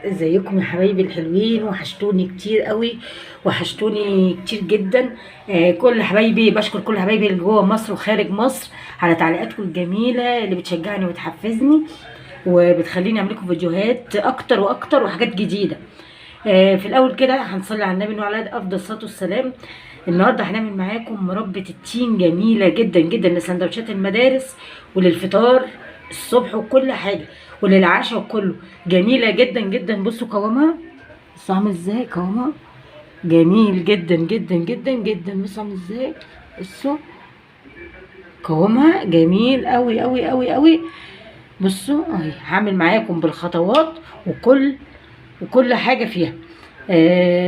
ازيكم يا حبايبي الحلوين؟ وحشتوني كتير قوي، وحشتوني كتير جدا. كل حبايبي، بشكر كل حبايبي اللي جوه مصر وخارج مصر على تعليقاتكم الجميله اللي بتشجعني وتحفزني وبتخليني اعمل لكم فيديوهات اكتر واكتر وحاجات جديده. في الاول كده هنصلي على النبي وعلى افضل الصلاه والسلام. النهارده هنعمل معاكم مربى التين جميله جدا جدا لسندوتشات المدارس وللفطار الصبح وكل حاجه وللعشاء وكله. جميله جدا جدا. بصوا قوامها، بصوا عامل ازاي قوامها، جميل جدا جدا جدا جدا. بصوا عامل ازاي، بصوا قوامها جميل قوي قوي قوي قوي. بصوا اهي هعمل معاكم بالخطوات وكل حاجه فيها.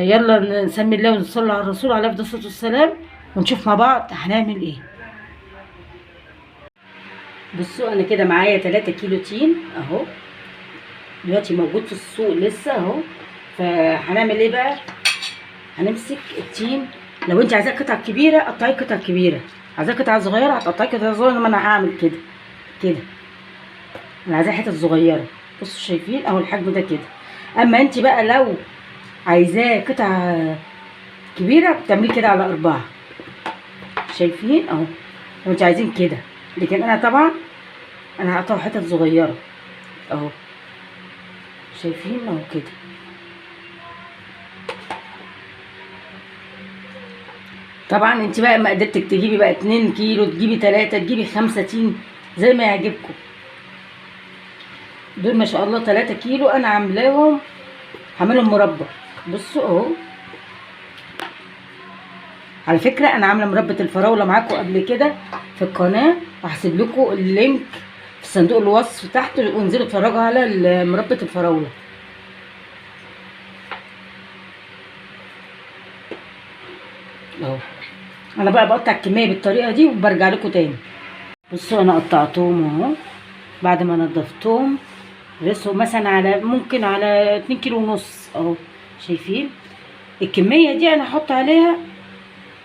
يلا نسمي الله ونصلي على الرسول عليه افضل الصلاه والسلام ونشوف مع بعض هنعمل ايه. بصوا انا كده معايا 3 كيلو تين اهو، دلوقتي موجود في السوق لسه اهو. فهنعمل ايه بقى؟ هنمسك التين، لو انت عايزاه قطع كبيره قطعيه قطع كبيره، عايزاه قطع صغيره هتقطعيه قطع صغيره. ما انا هعمل كده كده، انا عايزاه حتت صغيره. بصوا شايفين اهو الحجم ده كده. اما انت بقى لو عايزاه قطع كبيره بتعملي كده على 4. شايفين اهو لو انت عايزين كده، لكن انا طبعا انا هقطعه حتت صغيره اهو. شايفين اهو كده. طبعا انت بقى ما قدرتك تجيبي بقى 2 كيلو، تجيبي 3، تجيبي 5 تين زي ما يعجبكم. دول ما شاء الله 3 كيلو انا عاملاهم، هعملهم مربى. بصوا اهو، على فكره انا عامله مربى الفراوله معاكم قبل كده في القناه، وهسيب لكم اللينك في صندوق الوصف تحت، وانزلوا اتفرجوا على مربى الفراوله اهو. انا بقى بقطع الكميه بالطريقه دي وبرجع لكم تاني. بصوا انا قطعتهم اهو بعد ما نضفتهم، رسوا مثلا على ممكن على 2 كيلو ونص اهو. شايفين الكميه دي؟ انا هحط عليها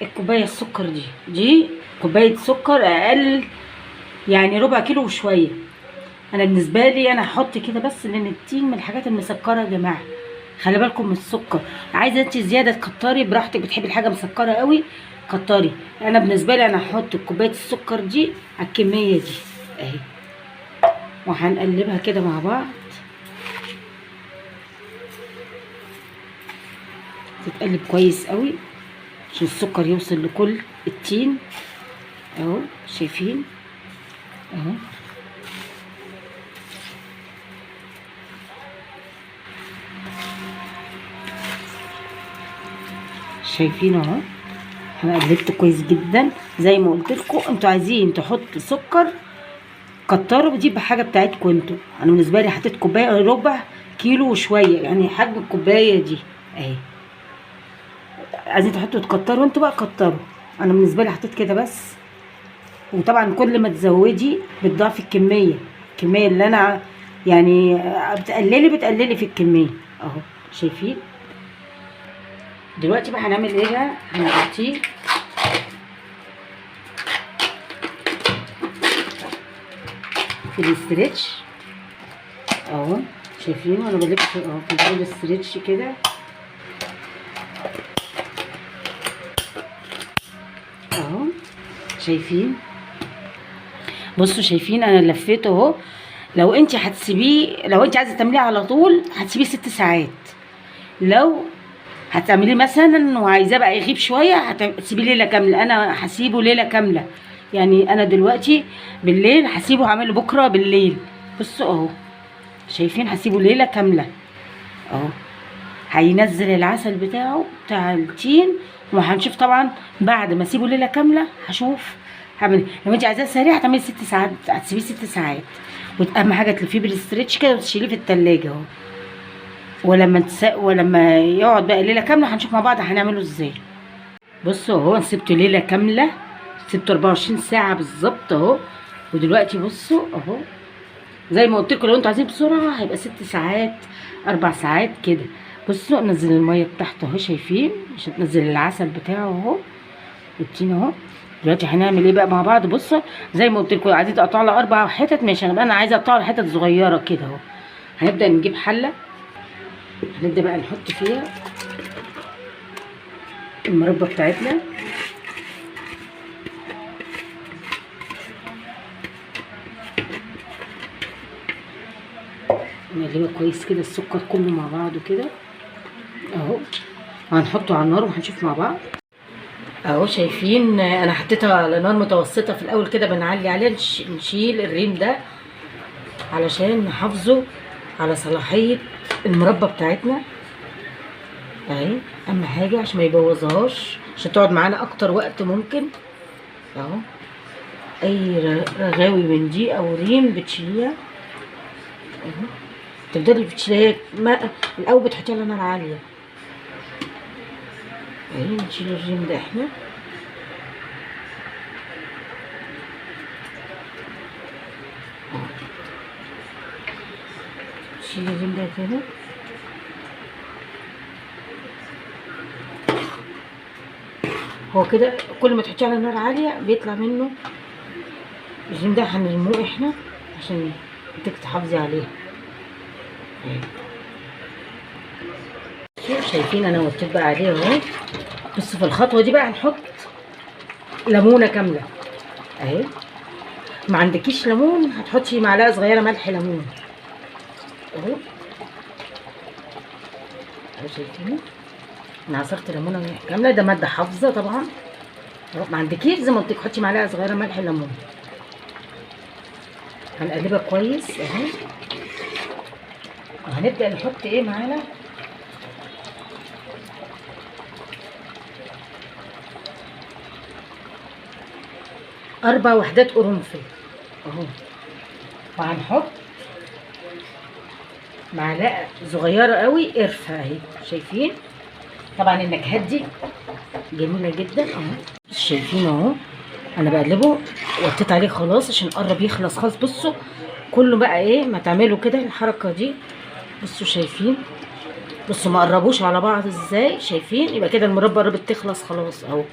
الكوبايه السكر دي كوبايه سكر، اقل يعني ربع كيلو وشويه. انا بالنسبه لي انا هحط كده بس، لان التين من الحاجات المسكره يا جماعه، خلي بالكم من السكر. عايزه انت زياده تكتري براحتك، بتحبي الحاجه مسكره قوي كتري. انا بالنسبه لي انا هحط كوبايه السكر دي على الكميه دي اهي، وهنقلبها كده مع بعض تتقلب كويس قوي عشان السكر يوصل لكل التين اهو. شايفين اهو، شايفين اهو. انا قلبته كويس جدا زي ما قلت لكم. انتوا عايزين تحطوا سكر كتروا، دي بحاجه بتاعتكم انتوا. انا بالنسبه لي حطيت كوبايه ربع كيلو وشويه، يعني حجم الكوبايه دي اهي. عايزين تحطوا تكتروا انتوا بقى كتروا، انا بالنسبه لي حطيت كده بس. وطبعا كل ما تزودي بتضاعفي الكميه اللي انا يعني بتقللي في الكميه اهو. شايفين دلوقتي بقى هنعمل ايه بقى؟ هنغطيه في الاسترتش اهو. شايفين وانا بلف اهو في الاسترتش كده اهو. شايفين بصوا، شايفين انا لفيته اهو. لو انت هتسيبيه، لو انت عايزه تعمليه على طول هتسيبيه 6 ساعات. لو هتعمليه مثلا وعايزاه بقى يغيب شويه هتسيبيه ليله كامله. انا هسيبه ليله كامله، يعني انا دلوقتي بالليل هسيبه، هعمله بكره بالليل. بصوا اهو، شايفين هسيبه ليله كامله اهو. هينزل العسل بتاعه بتاع التين، وهنشوف طبعا بعد ما اسيبه ليله كامله هشوف هعمل. لو انت عايزاه سريع هتعملي 6 ساعات، هتسيبيه 6 ساعات. واهم حاجه تلفيه بالاسترتش كده وتشيليه في التلاجة اهو. ولما يقعد بقى ليله كامله هنشوف مع بعض هنعمله ازاي. بصوا اهو، سبته ليله كامله، سبته 24 ساعه بالظبط اهو. ودلوقتي بصوا اهو، زي ما قلت لكم لو انتوا عايزين بسرعه هيبقى 6 ساعات 4 ساعات كده. بصوا انزل الميه بتاعته اهو، شايفين عشان تنزل العسل بتاعه اهو، التين اهو. دلوقتي هنعمل ايه بقى مع بعض؟ بصوا زي ما قلت لكم عايزين تقطعوا له 4 حتت ماشي، انا عايزه اقطعه حتت صغيره كده اهو. هنبدا نجيب حله، هنبدا بقى نحط فيها المربى بتاعتنا. نقلبها كويس كده السكر كله مع بعضه كده اهو. هنحطه على النار وهنشوف مع بعض اهو. شايفين انا حطيتها على نار متوسطه في الاول كده، بنعلي عليها نشيل الريم ده علشان نحافظه على صلاحيه المربى بتاعتنا اهي. اهم حاجه عشان ما يبوظهاش، عشان تقعد معانا اكتر وقت ممكن اهو. اي رغاوي من دي او ريم بتشيليها اهو، تفضلي بتشيليها الاول بتحطيها على نار عاليه اهي. نشيل الريم ده احنا نشيل الريم ده كده. هو كده كل ما تحطيه على نار عاليه بيطلع منه الريم ده، هنرموه احنا عشان انتك تحافظي عليه. شايفين انا وطيت بقى عليه اهو. بس في الخطوه دي بقى هنحط ليمونه كامله اهي. ما عندكيش ليمون هتحطي معلقه صغيره ملح ليمون اهو. شايفين انا عصرت ليمونه كامله، ده ماده حافظه طبعا. ما عندكيش زي ما قلت لك حطي معلقه صغيره ملح ليمون. هنقلبها كويس اهو. وهنبدا نحط ايه معانا؟ 4 وحدات قرنفل اهو. وهنحط معلقه صغيره قوي قرفه اهي. شايفين طبعا النكهات دي جميله جدا اهو. شايفين اهو انا بقلبه، وطيت عليه خلاص عشان قرب يخلص خالص. بصوا كله بقى ايه ما تعملوا كده الحركه دي. بصوا شايفين، بصوا ما قربوش على بعض ازاي. شايفين يبقى كده المربى قربت تخلص خلاص اهو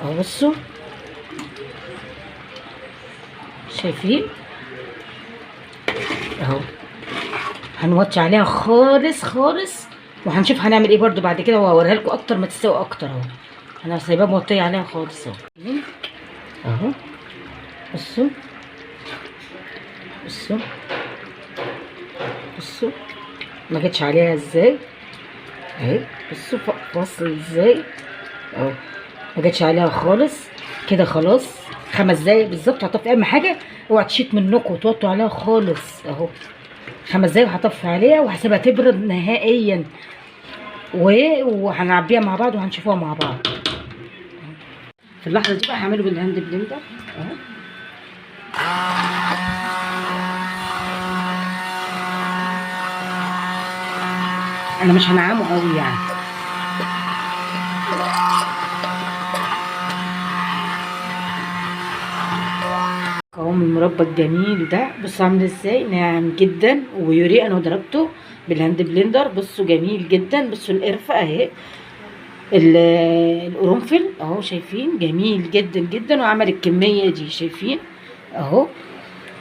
اهو. بصوا شايفين اهو. هنوطي عليها خالص خالص، وهنشوف هنعمل ايه برضو بعد كده، وهوريها لكم اكتر ما تستوي اكتر اهو. انا سايباها موطيه عليها خالص اهو اهو. بصوا بصوا بصوا ما جتش عليها ازاي اهي. بصوا فصل ازاي اهو، ما جتش عليها خالص كده. خلاص 5 دقايق بالظبط هطفي. اهم حاجه اوعى تشيط منكم وتوطوا عليها خالص اهو. 5 دقايق وهطفي عليها وهسيبها تبرد نهائيا، وهنعبيها مع بعض وهنشوفوها مع بعض. في اللحظه دي بقى هعمله بالهاند بلندر اهو. انا مش هنعمه قوي يعني. قوام المربى الجميل ده بصوا عامل ازاي، ناعم جدا ويوري. انا ضربته بالهاند بلندر. بصوا جميل جدا. بصوا القرفه اهي، القرنفل اهو. شايفين جميل جدا جدا. وعمل الكميه دي شايفين اهو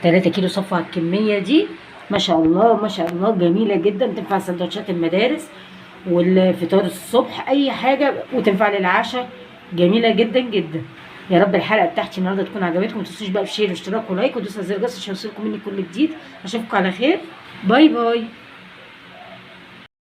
3 كيلو صفى على الكميه دي. ما شاء الله ما شاء الله جميله جدا. تنفع سندوتشات المدارس والفطار الصبح اي حاجه، وتنفع للعشاء. جميله جدا جدا. يا رب الحلقه بتاعتي النهارده تكون عجبتكم. ما تنسوش بقى بشير واشتراك ولايك ودوس على زر الجرس عشان يوصلكم مني كل جديد. اشوفكم على خير. باي باي.